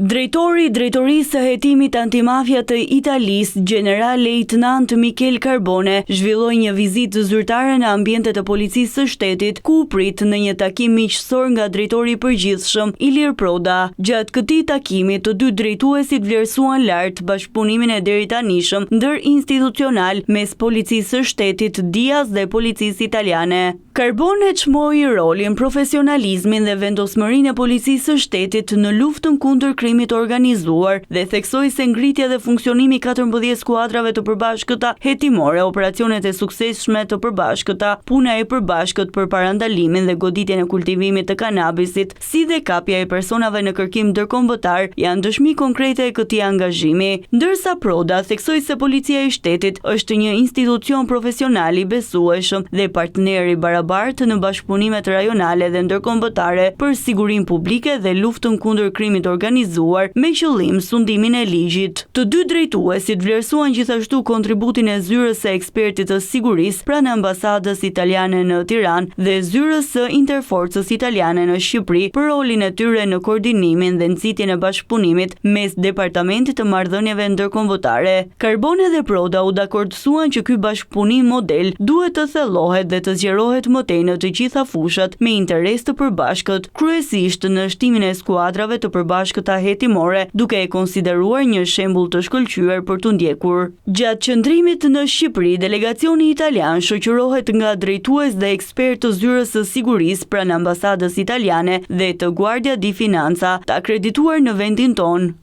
Drejtori i Drejtorisë së Hetimit Antimafia të Italisë, General Lejtnant Michel Carbone, zhvilloi një vizitë zyrtare në ambientet e Policisë së Shtetit, ku u prit në një takim miqësor nga drejtori i përgjithshëm Ilir Proda. Gjatë këtij takimi, të dy drejtuesit vlerësuan lart bashkëpunimin e deritanishëm ndërinstitucional mes Policisë së Shtetit Diaz dhe Policisë Italiane. Carbone çmoi rolin, profesionalizmin dhe vendosmërinë e Policisë së Shtetit në luftën kundër krimit organizuar dhe theksoi se ngritja dhe funksionimi 14 skuadrave të përbashkëta hetimore, operacionet e suksesshme të përbashkëta, puna e përbashkët për parandalimin dhe goditjen e kultivimit të kanabisit, si dhe kapja e personave në kërkim ndërkombëtar janë dëshmi konkrete e këtij angazhimi, ndërsa Proda theksoi se Policia e Shtetit është një institucion profesional i besueshëm dhe partner i barabartë në bashkëpunimet rajonale dhe ndërkombëtare për sigurinë publike dhe luftën kundër krimit organizuar me qëllim sundimin e ligjit. Të dy drejtuesit vlerësuan gjithashtu kontributin e zyrës së ekspertit të sigurisë pranë ambasadës italiane në Tiranë dhe zyrës së interforcës italiane në Shqipëri për rolin e tyre në koordinimin dhe nxitjen e bashkëpunimit mes departamentit të marrëdhënieve ndërkombëtare. Carbone dhe Proda u dakordsuan që ky bashkëpunim model duhet të thellohet dhe të zgjerohet më tej në të gjitha fushat me interes të përbashkët, kryesisht në shtimin e skuadrave të përbashkëta hetimore, duke e konsideruar një shembull të shkëlqyer për t'u ndjekur. Gjatë qëndrimit në Shqipëri, delegacioni italian shoqërohet nga drejtues dhe ekspert të zyrës së sigurisë pranë ambasadës italiane dhe të Guardia di Finanza, të akredituar në vendin tonë.